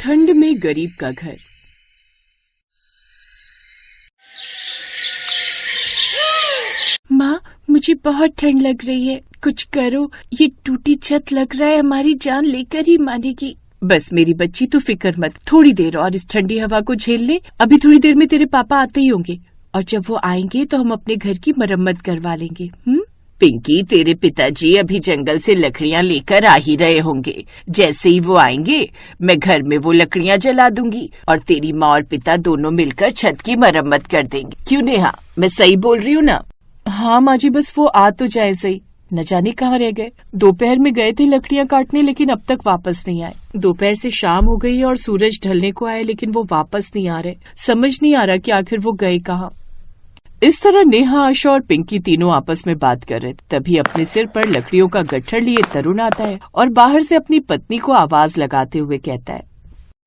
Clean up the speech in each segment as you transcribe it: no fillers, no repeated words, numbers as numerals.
ठंड में गरीब का घर। माँ, मुझे बहुत ठंड लग रही है, कुछ करो। ये टूटी छत लग रहा है हमारी जान लेकर ही मानेगी। बस मेरी बच्ची, तू फिक्र मत, थोड़ी देर और इस ठंडी हवा को झेल ले। अभी थोड़ी देर में तेरे पापा आते ही होंगे और जब वो आएंगे तो हम अपने घर की मरम्मत करवा लेंगे। पिंकी, तेरे पिताजी अभी जंगल से लकड़ियाँ लेकर आ ही रहे होंगे। जैसे ही वो आएंगे मैं घर में वो लकड़ियाँ जला दूंगी और तेरी माँ और पिता दोनों मिलकर छत की मरम्मत कर देंगे। क्यों नेहा, मैं सही बोल रही हूँ ना? हाँ माँ जी, बस वो आ तो जाए सही। न जाने कहाँ रह गए। दोपहर में गए थे लकड़ियाँ काटने, लेकिन अब तक वापस नहीं आए। दोपहर से शाम हो गई और सूरज ढलने को आए, लेकिन वो वापस नहीं आ रहे। समझ नहीं आ रहा कि आखिर वो गए कहाँ। इस तरह नेहा, आशा और पिंकी तीनों आपस में बात कर रहे थे। तभी अपने सिर पर लकड़ियों का गट्ठर लिए तरुण आता है और बाहर से अपनी पत्नी को आवाज लगाते हुए कहता है,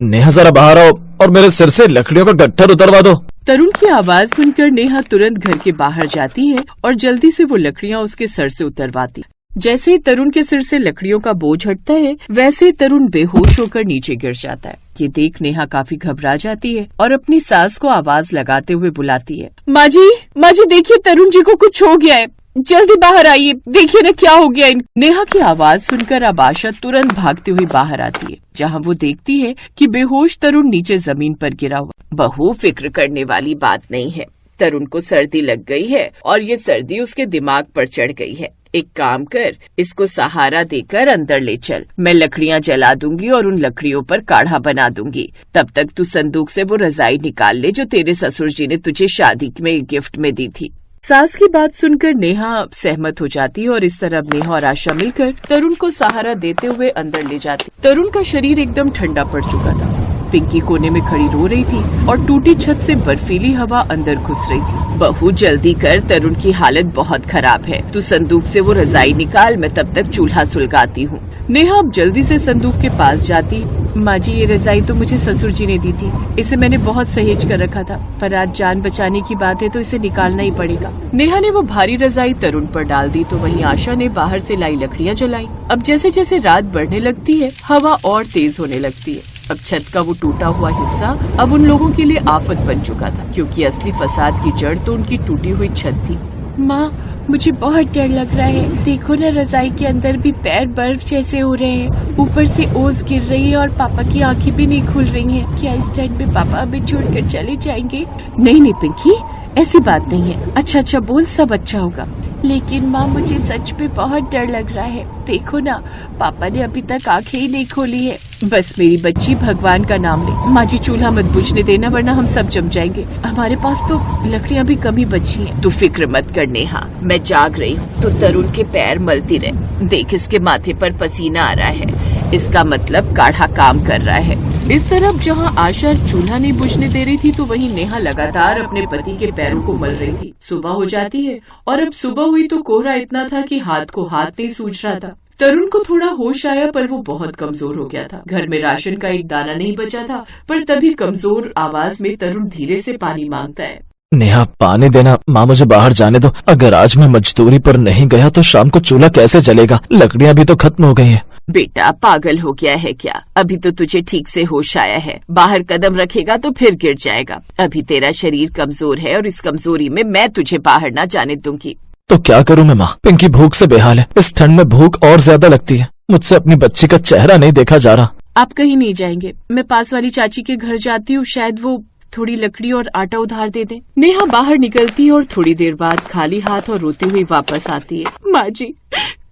नेहा जरा बाहर आओ और मेरे सिर से लकड़ियों का गट्ठर उतरवा दो। तरुण की आवाज सुनकर नेहा तुरंत घर के बाहर जाती है और जल्दी से वो लकड़ियाँ उसके सर से उतरवाती। जैसे ही तरुण के सिर से लकड़ियों का बोझ हटता है, वैसे ही तरुण बेहोश होकर नीचे गिर जाता है। ये देख नेहा काफी घबरा जाती है और अपनी सास को आवाज लगाते हुए बुलाती है, माँ जी देखिए, तरुण जी को कुछ हो गया है, जल्दी बाहर आइए, देखिए ना क्या हो गया है। नेहा की आवाज सुनकर अब आशा तुरंत भागती हुई बाहर आती है, जहाँ वो देखती है कि बेहोश तरुण नीचे जमीन पर गिरा हुआ। बहू, फिक्र करने वाली बात नहीं है। तरुण को सर्दी लग गई है और ये सर्दी उसके दिमाग पर चढ़ गई है। एक काम कर, इसको सहारा देकर अंदर ले चल। मैं लकड़ियाँ जला दूंगी और उन लकड़ियों पर काढ़ा बना दूंगी। तब तक तू संदूक से वो रजाई निकाल ले जो तेरे ससुर जी ने तुझे शादी में गिफ्ट में दी थी। सास की बात सुनकर नेहा सहमत हो जाती है और इस तरह नेहा और आशा मिलकर तरुण को सहारा देते हुए अंदर ले जाती। तरुण का शरीर एकदम ठंडा पड़ चुका था। पिंकी कोने में खड़ी रो रही थी और टूटी छत से बर्फीली हवा अंदर घुस रही थी। बहू, जल्दी कर, तरुण की हालत बहुत खराब है। तू संदूक से वो रजाई निकाल, मैं तब तक चूल्हा सुलगाती हूँ। नेहा अब जल्दी से संदूक के पास जाती। माँ जी, ये रजाई तो मुझे ससुर जी ने दी थी, इसे मैंने बहुत सहेज कर रखा था, पर आज जान बचाने की बात है तो इसे निकालना ही पड़ेगा। नेहा ने वो भारी रजाई तरुण पर डाल दी तो वहीं आशा ने बाहर से लाई लकड़ियाँ जलाई। अब जैसे जैसे रात बढ़ने लगती है, हवा और तेज होने लगती है। अब छत का वो टूटा हुआ हिस्सा अब उन लोगों के लिए आफत बन चुका था, क्योंकि असली फसाद की जड़ तो उनकी टूटी हुई छत थी। माँ, मुझे बहुत डर लग रहा है, देखो न, रजाई के अंदर भी पैर बर्फ जैसे हो रहे हैं, ऊपर से ओस गिर रही है और पापा की आंखें भी नहीं खुल रही हैं। क्या इस ठंड में पापा हमें छोड़कर चले जाएंगे? नहीं पिंकी, ऐसी बात नहीं है। अच्छा बोल, सब अच्छा होगा। लेकिन माँ, मुझे सच में बहुत डर लग रहा है। देखो ना, पापा ने अभी तक आंखें ही नहीं खोली है। बस मेरी बच्ची, भगवान का नाम ले। माँ जी, चूल्हा मत बुझने देना, वरना हम सब जम जाएंगे। हमारे पास तो लकड़ियाँ भी कम ही बची हैं। तू फिक्र मत कर नेहा, मैं जाग रही हूँ। तो तरुण के पैर मलती रहे, देख इसके माथे पर पसीना आ रहा है, इसका मतलब काढ़ा काम कर रहा है। इस तरफ जहाँ आशा चूल्हा नहीं बुझने दे रही थी, तो वहीं नेहा लगातार अपने पति के पैरों को मल रही थी। सुबह हो जाती है और अब सुबह हुई तो कोहरा इतना था कि हाथ को हाथ नहीं सूझ रहा था। तरुण को थोड़ा होश आया, पर वो बहुत कमजोर हो गया था। घर में राशन का एक दाना नहीं बचा था, पर तभी कमजोर आवाज में तरुण धीरे से पानी मांगता है। नेहा, पानी देना। माँ, मुझे बाहर जाने दो। अगर आज मैं मजदूरी पर नहीं गया तो शाम को चूल्हा कैसे जलेगा? लकड़ियाँ भी तो खत्म हो गई हैं। बेटा, पागल हो गया है क्या? अभी तो तुझे ठीक से होश आया है। बाहर कदम रखेगा तो फिर गिर जाएगा। अभी तेरा शरीर कमजोर है और इस कमजोरी में मैं तुझे बाहर ना जाने दूंगी। तो क्या करूँ मैं माँ? पिंकी भूख से बेहाल है। इस ठंड में भूख और ज्यादा लगती है। मुझसे अपनी बच्ची का चेहरा नहीं देखा जा रहा। आप कहीं नहीं जाएंगे, मैं पास वाली चाची के घर जाती हूँ, शायद वो थोड़ी लकड़ी और आटा उधार दे दे। नेहा बाहर निकलती है और थोड़ी देर बाद खाली हाथ और रोती हुई वापस आती है। माँ जी,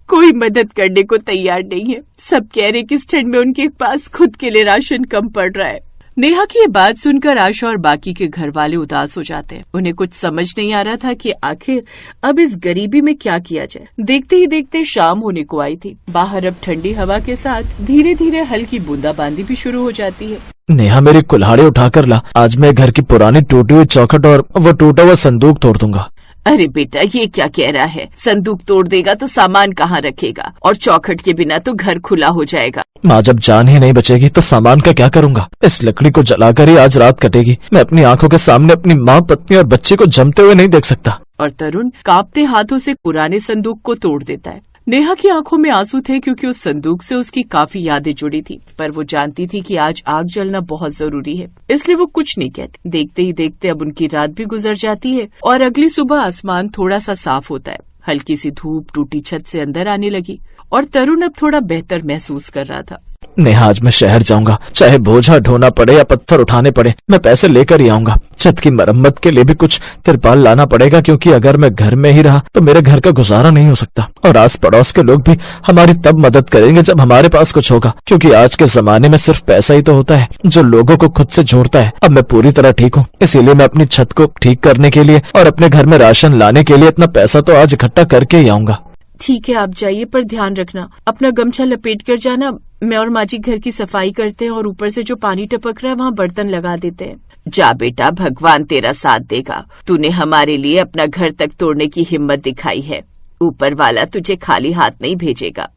कोई मदद करने को तैयार नहीं है। सब कह रहे कि इस ठंड में उनके पास खुद के लिए राशन कम पड़ रहा है। नेहा की ये बात सुनकर आशा और बाकी के घर वाले उदास हो जाते हैं। उन्हें कुछ समझ नहीं आ रहा था कि आखिर अब इस गरीबी में क्या किया जाए। देखते ही देखते शाम होने को आई थी। बाहर अब ठंडी हवा के साथ धीरे धीरे हल्की बूंदाबांदी भी शुरू हो जाती है। नेहा, मेरी कुल्हाड़ी उठाकर ला। आज मैं घर की पुरानी टूटी हुई चौखट और वो टूटा हुआ संदूक तोड़ दूंगा। अरे बेटा, ये क्या कह रहा है? संदूक तोड़ देगा तो सामान कहाँ रखेगा? और चौखट के बिना तो घर खुला हो जाएगा। माँ, जब जान ही नहीं बचेगी तो सामान का क्या करूँगा? इस लकड़ी को जलाकर ही आज रात कटेगी। मैं अपनी आंखों के सामने अपनी माँ, पत्नी और बच्चे को जमते हुए नहीं देख सकता। और तरुण कांपते हाथों से पुराने संदूक को तोड़ देता है। नेहा की आंखों में आंसू थे क्योंकि उस संदूक से उसकी काफी यादें जुड़ी थी, पर वो जानती थी कि आज आग जलना बहुत जरूरी है, इसलिए वो कुछ नहीं कहती। देखते ही देखते अब उनकी रात भी गुजर जाती है और अगली सुबह आसमान थोड़ा सा साफ होता है। हल्की सी धूप टूटी छत से अंदर आने लगी और तरुण अब थोड़ा बेहतर महसूस कर रहा था। नेहा, आज मैं शहर जाऊंगा, चाहे बोझा ढोना पड़े या पत्थर उठाने पड़े, मैं पैसे लेकर ही आऊंगा। छत की मरम्मत के लिए भी कुछ तिरपाल लाना पड़ेगा, क्योंकि अगर मैं घर में ही रहा तो मेरे घर का गुजारा नहीं हो सकता। और आस पड़ोस के लोग भी हमारी तब मदद करेंगे जब हमारे पास कुछ होगा, क्योंकि आज के जमाने में सिर्फ पैसा ही तो होता है जो लोगों को खुद से जोड़ता है। अब मैं पूरी तरह ठीक हूँ, इसीलिए मैं अपनी छत को ठीक करने के लिए और अपने घर में राशन लाने के लिए इतना पैसा तो आज इकट्ठा करके ही आऊंगा। ठीक है, आप जाइए, पर ध्यान रखना, अपना गमछा लपेट कर जाना। मैं और माँ जी घर की सफाई करते हैं और ऊपर से जो पानी टपक रहा है वहाँ बर्तन लगा देते हैं। जा बेटा, भगवान तेरा साथ देगा। तूने हमारे लिए अपना घर तक तोड़ने की हिम्मत दिखाई है, ऊपर वाला तुझे खाली हाथ नहीं भेजेगा।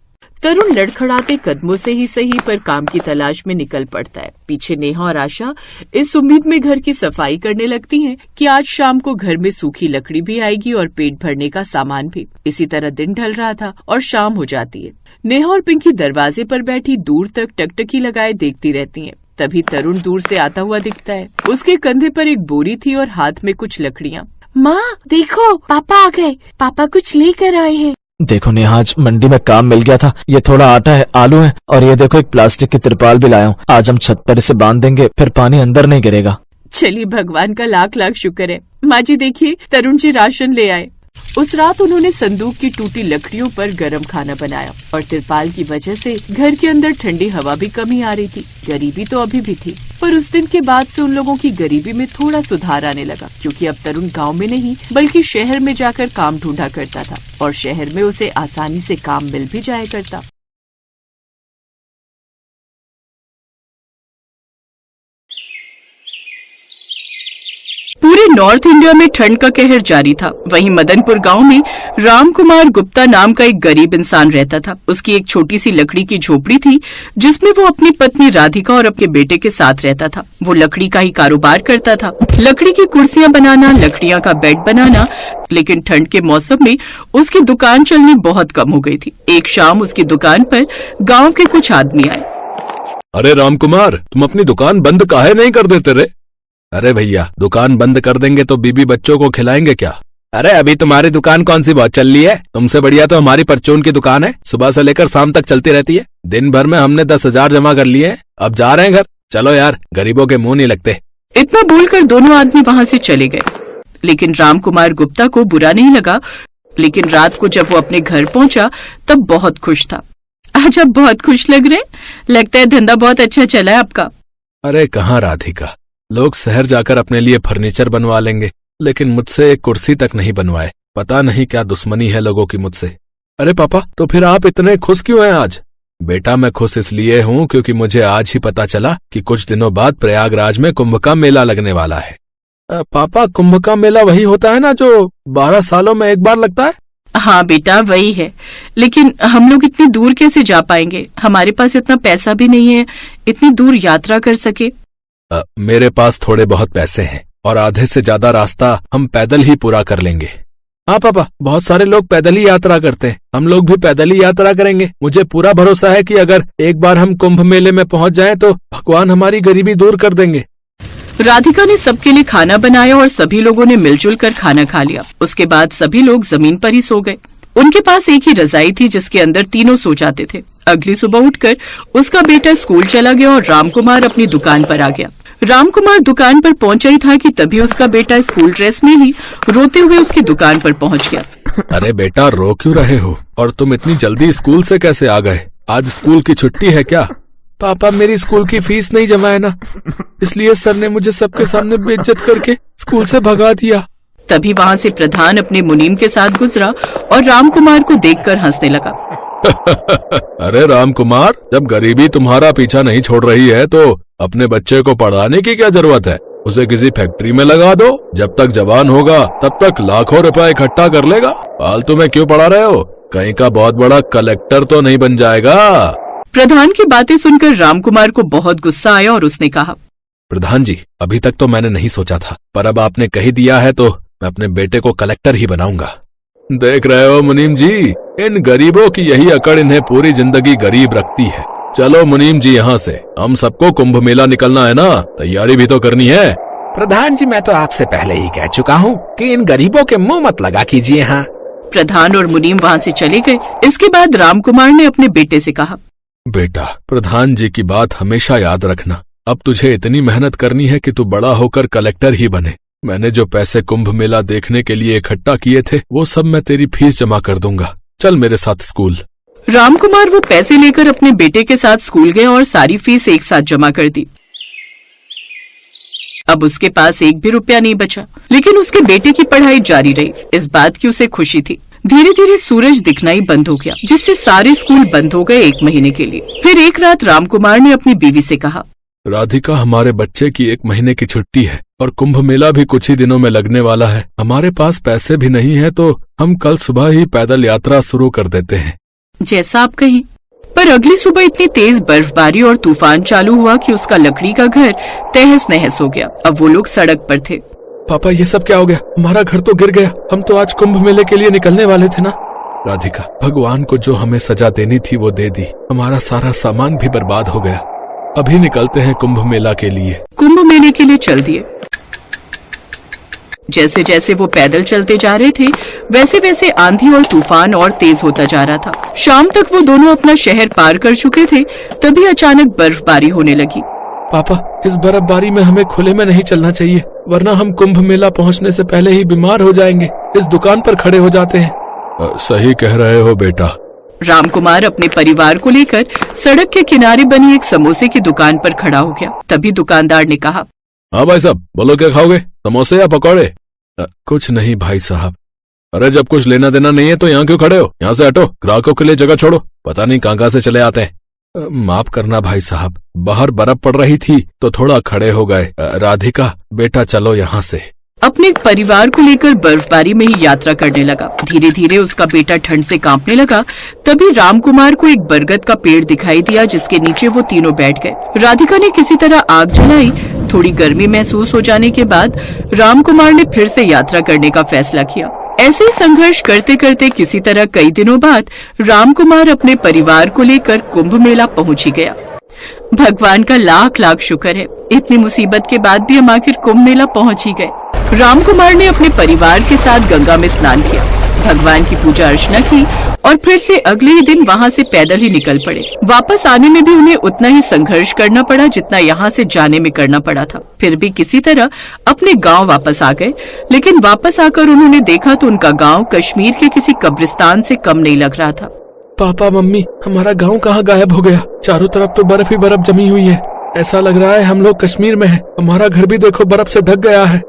तरुण लड़खड़ाते कदमों से ही सही पर काम की तलाश में निकल पड़ता है। पीछे नेहा और आशा इस उम्मीद में घर की सफाई करने लगती हैं कि आज शाम को घर में सूखी लकड़ी भी आएगी और पेट भरने का सामान भी। इसी तरह दिन ढल रहा था और शाम हो जाती है। नेहा और पिंकी दरवाजे पर बैठी दूर तक टकटकी लगाए देखती रहती हैं। तभी तरुण दूर से आता हुआ दिखता है। उसके कंधे पर एक बोरी थी और हाथ में कुछ लकड़ियाँ। माँ देखो, पापा आ गए, पापा कुछ लेकर आए हैं। देखो नेहा, आज मंडी में काम मिल गया था। ये थोड़ा आटा है, आलू है और ये देखो एक प्लास्टिक की तिरपाल भी लाया हूँ। आज हम छत पर इसे बांध देंगे, फिर पानी अंदर नहीं गिरेगा। चलिए, भगवान का लाख लाख शुक्र है। माँ जी देखिए, तरुण जी राशन ले आए। उस रात उन्होंने संदूक की टूटी लकड़ियों पर गरम खाना बनाया और तिरपाल की वजह से घर के अंदर ठंडी हवा भी कम ही आ रही थी। गरीबी तो अभी भी थी, पर उस दिन के बाद से उन लोगों की गरीबी में थोड़ा सुधार आने लगा, क्योंकि अब तरुण गांव में नहीं बल्कि शहर में जाकर काम ढूंढा करता था और शहर में उसे आसानी से काम मिल भी जाया करता। पूरे नॉर्थ इंडिया में ठंड का कहर जारी था। वहीं मदनपुर गांव में राम कुमार गुप्ता नाम का एक गरीब इंसान रहता था। उसकी एक छोटी सी लकड़ी की झोपड़ी थी, जिसमें वो अपनी पत्नी राधिका और अपने बेटे के साथ रहता था। वो लकड़ी का ही कारोबार करता था, लकड़ी की कुर्सियां बनाना, लकड़ियां का बेड बनाना। लेकिन ठंड के मौसम में उसकी दुकान चलनी बहुत कम हो गई थी। एक शाम उसकी दुकान पर गाँव के कुछ आदमी आए। अरे राम कुमार, तुम अपनी दुकान बंद काहे नहीं कर देते रे? अरे भैया, दुकान बंद कर देंगे तो बीबी बच्चों को खिलाएंगे क्या? अरे अभी तुम्हारी दुकान कौन सी बहुत चल रही है? तुमसे बढ़िया तो हमारी परचून की दुकान है, सुबह से लेकर शाम तक चलती रहती है। दिन भर में हमने 10,000 जमा कर लिए हैं, अब जा रहे हैं घर। चलो यार, गरीबों के मुंह नहीं लगते। इतना बोलकर दोनों आदमी वहाँ से चले गए। लेकिन राम कुमार गुप्ता को बुरा नहीं लगा। लेकिन रात को जब वो अपने घर पहुंचा तब बहुत खुश था। आज आप बहुत खुश लग रहे, लगता है धंधा बहुत अच्छा चला है आपका। अरे कहाँ राधिका, लोग शहर जाकर अपने लिए फर्नीचर बनवा लेंगे, लेकिन मुझसे एक कुर्सी तक नहीं बनवाए। पता नहीं क्या दुश्मनी है लोगों की मुझसे। अरे पापा, तो फिर आप इतने खुश क्यों हैं आज? बेटा, मैं खुश इसलिए हूँ क्योंकि मुझे आज ही पता चला कि कुछ दिनों बाद प्रयागराज में कुंभ का मेला लगने वाला है। पापा, कुंभ का मेला वही होता है ना जो 12 सालों में एक बार लगता है? हाँ बेटा, वही है, लेकिन हम लोग इतनी दूर कैसे जा पाएंगे? हमारे पास इतना पैसा भी नहीं है इतनी दूर यात्रा कर सके। मेरे पास थोड़े बहुत पैसे हैं और आधे से ज्यादा रास्ता हम पैदल ही पूरा कर लेंगे। हाँ पापा, बहुत सारे लोग पैदल ही यात्रा करते हैं, हम लोग भी पैदल ही यात्रा करेंगे। मुझे पूरा भरोसा है कि अगर एक बार हम कुंभ मेले में पहुंच जाएं तो भगवान हमारी गरीबी दूर कर देंगे। राधिका ने सबके लिए खाना बनाया और सभी लोगों ने मिलजुल कर खाना खा लिया। उसके बाद सभी लोग जमीन पर ही सो गए। उनके पास एक ही रजाई थी जिसके अंदर तीनों सो जाते थे। अगली सुबह उठकर उसका बेटा स्कूल चला गया और रामकुमार अपनी दुकान पर आ गया। रामकुमार दुकान पर पहुंचा ही था कि तभी उसका बेटा स्कूल ड्रेस में ही रोते हुए उसकी दुकान पर पहुंच गया। अरे बेटा, रो क्यों रहे हो? और तुम इतनी जल्दी स्कूल से कैसे आ गए? आज स्कूल की छुट्टी है क्या? पापा, मेरी स्कूल की फीस नहीं जमा है ना, इसलिए सर ने मुझे सबके सामने बेइज्जत करके स्कूल से भगा दिया। तभी वहाँ से प्रधान अपने मुनीम के साथ गुजरा और रामकुमार को देखकर हंसने लगा। अरे रामकुमार, जब गरीबी तुम्हारा पीछा नहीं छोड़ रही है तो अपने बच्चे को पढ़ाने की क्या जरूरत है? उसे किसी फैक्ट्री में लगा दो, जब तक जवान होगा तब तक लाखों रुपए इकट्ठा कर लेगा। फालतू में क्यों पढ़ा रहे हो? कहीं का बहुत बड़ा कलेक्टर तो नहीं बन जाएगा। प्रधान की बातें सुनकर रामकुमार को बहुत गुस्सा आया और उसने कहा, प्रधान जी, अभी तक तो मैंने नहीं सोचा था, पर अब आपने कह दिया है तो मैं अपने बेटे को कलेक्टर ही बनाऊंगा। देख रहे हो मुनीम जी, इन गरीबों की यही अकड़ इन्हें पूरी जिंदगी गरीब रखती है। चलो मुनीम जी यहाँ से, हम सबको कुंभ मेला निकलना है ना, तैयारी भी तो करनी है। प्रधान जी, मैं तो आपसे पहले ही कह चुका हूँ कि इन गरीबों के मुंह मत लगा कीजिए। हाँ, प्रधान और मुनीम वहाँ से चले गए। इसके बाद रामकुमार ने अपने बेटे से कहा, बेटा, प्रधान जी की बात हमेशा याद रखना। अब तुझे इतनी मेहनत करनी है कि तू बड़ा होकर कलेक्टर ही बने। मैंने जो पैसे कुंभ मेला देखने के लिए इकट्ठा किए थे वो सब मैं तेरी फीस जमा कर दूंगा। चल मेरे साथ स्कूल। रामकुमार वो पैसे लेकर अपने बेटे के साथ स्कूल गए और सारी फीस एक साथ जमा कर दी। अब उसके पास एक भी रुपया नहीं बचा, लेकिन उसके बेटे की पढ़ाई जारी रही। इस बात की उसे खुशी थी। धीरे धीरे सूरज दिखना ही बंद हो गया, जिससे सारे स्कूल बंद हो गए 1 महीने के लिए। फिर एक रात रामकुमार ने अपनी बीवी से कहा, राधिका, हमारे बच्चे की 1 महीने की छुट्टी है और कुंभ मेला भी कुछ ही दिनों में लगने वाला है। हमारे पास पैसे भी नहीं है, तो हम कल सुबह ही पैदल यात्रा शुरू कर देते हैं। जैसा आप कहें। पर अगली सुबह इतनी तेज बर्फबारी और तूफान चालू हुआ कि उसका लकड़ी का घर तहस नहस हो गया। अब वो लोग सड़क पर थे। पापा, ये सब क्या हो गया? हमारा घर तो गिर गया। हम तो आज कुंभ मेले के लिए निकलने वाले थे ना। राधिका, भगवान को जो हमें सजा देनी थी वो दे दी। हमारा सारा सामान भी बर्बाद हो गया। अभी निकलते हैं कुंभ मेला के लिए। कुंभ मेले के लिए चल दिए। जैसे जैसे वो पैदल चलते जा रहे थे, वैसे वैसे आंधी और तूफान और तेज होता जा रहा था। शाम तक वो दोनों अपना शहर पार कर चुके थे, तभी अचानक बर्फबारी होने लगी। पापा, इस बर्फबारी में हमें खुले में नहीं चलना चाहिए, वरना हम कुंभ मेला पहुंचने से पहले ही बीमार हो जाएंगे। इस दुकान पर खड़े हो जाते हैं। सही कह रहे हो बेटा। रामकुमार अपने परिवार को लेकर सड़क के किनारे बनी एक समोसे की दुकान पर खड़ा हो गया। तभी दुकानदार ने कहा, हाँ भाई साहब, बोलो क्या खाओगे, समोसे या पकौड़े? कुछ नहीं भाई साहब। अरे जब कुछ लेना देना नहीं है तो यहाँ क्यों खड़े हो? यहाँ से हटो, ग्राहकों के लिए जगह छोड़ो। पता नहीं कहाँ से चले आते हैं। माफ करना भाई साहब, बाहर बर्फ पड़ रही थी तो थोड़ा खड़े हो गए। राधिका बेटा, चलो यहाँ से। अपने परिवार को लेकर बर्फबारी में ही यात्रा करने लगा। धीरे धीरे उसका बेटा ठंड से कांपने लगा। तभी रामकुमार को एक बरगद का पेड़ दिखाई दिया, जिसके नीचे वो तीनों बैठ गए। राधिका ने किसी तरह आग जलाई। थोड़ी गर्मी महसूस हो जाने के बाद रामकुमार ने फिर से यात्रा करने का फैसला किया। ऐसे ही संघर्ष करते करते किसी तरह कई दिनों बाद रामकुमार अपने परिवार को लेकर कुंभ मेला पहुंच ही गया। भगवान का लाख लाख शुक्र है, इतनी मुसीबत के बाद भी हम आखिर कुंभ मेला पहुंच ही गए। रामकुमार ने अपने परिवार के साथ गंगा में स्नान किया, भगवान की पूजा अर्चना की और फिर से अगले ही दिन वहां से पैदल ही निकल पड़े। वापस आने में भी उन्हें उतना ही संघर्ष करना पड़ा जितना यहाँ से जाने में करना पड़ा था। फिर भी किसी तरह अपने गांव वापस आ गए, लेकिन वापस आकर उन्होंने देखा तो उनका गांव कश्मीर के किसी कब्रिस्तान से कम नहीं लग रहा था। पापा मम्मी, हमारा गांव कहाँ गायब हो गया? चारों तरफ तो बर्फ ही बर्फ जमी हुई है। ऐसा लग रहा है हम लोग कश्मीर में हैं। हमारा घर भी देखो बर्फ से ढक गया है।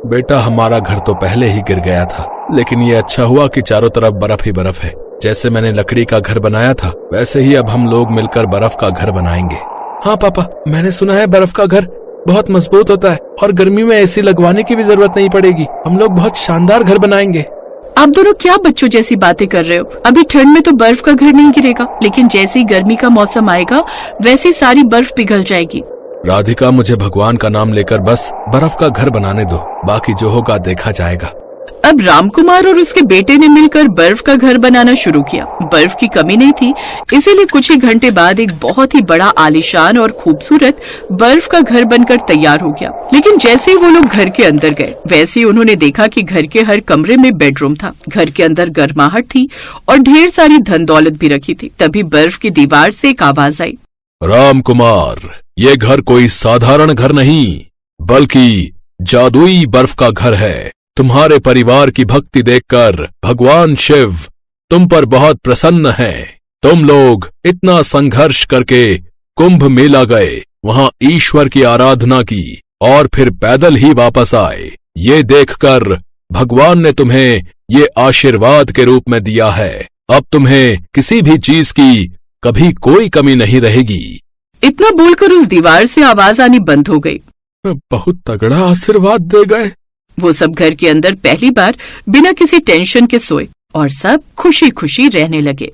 बेटा, हमारा घर तो पहले ही गिर गया था, लेकिन ये अच्छा हुआ कि चारों तरफ बर्फ ही बर्फ है। जैसे मैंने लकड़ी का घर बनाया था, वैसे ही अब हम लोग मिलकर बर्फ का घर बनाएंगे। हाँ पापा, मैंने सुना है बर्फ का घर बहुत मजबूत होता है और गर्मी में एसी लगवाने की भी जरूरत नहीं पड़ेगी। हम लोग बहुत शानदार घर बनाएंगे। आप दोनों क्या बच्चों जैसी बातें कर रहे हो? अभी ठंड में तो बर्फ का घर नहीं गिरेगा, लेकिन जैसे ही गर्मी का मौसम आएगा वैसे सारी बर्फ पिघल जाएगी। राधिका, मुझे भगवान का नाम लेकर बस बर्फ का घर बनाने दो, बाकी जो होगा देखा जाएगा। अब रामकुमार और उसके बेटे ने मिलकर बर्फ का घर बनाना शुरू किया। बर्फ की कमी नहीं थी, इसीलिए कुछ ही घंटे बाद एक बहुत ही बड़ा आलीशान और खूबसूरत बर्फ का घर बनकर तैयार हो गया। लेकिन जैसे ही वो लोग घर के अंदर गए, वैसे ही उन्होंने देखा कि घर के हर कमरे में बेडरूम था। घर के अंदर गर्माहट थी और ढेर सारी धन दौलत भी रखी थी। तभी बर्फ की दीवार से एक आवाज आई, रामकुमार, ये घर कोई साधारण घर नहीं, बल्कि जादुई बर्फ का घर है। तुम्हारे परिवार की भक्ति देखकर भगवान शिव तुम पर बहुत प्रसन्न हैं। तुम लोग इतना संघर्ष करके कुंभ मेला गए, वहां ईश्वर की आराधना की और फिर पैदल ही वापस आए। ये देखकर भगवान ने तुम्हें ये आशीर्वाद के रूप में दिया है। अब तुम्हें किसी भी चीज की कभी कोई कमी नहीं रहेगी। इतना बोलकर उस दीवार से आवाज आनी बंद हो गई। बहुत तगड़ा आशीर्वाद दे गए। वो सब घर के अंदर पहली बार बिना किसी टेंशन के सोए और सब खुशी खुशी रहने लगे।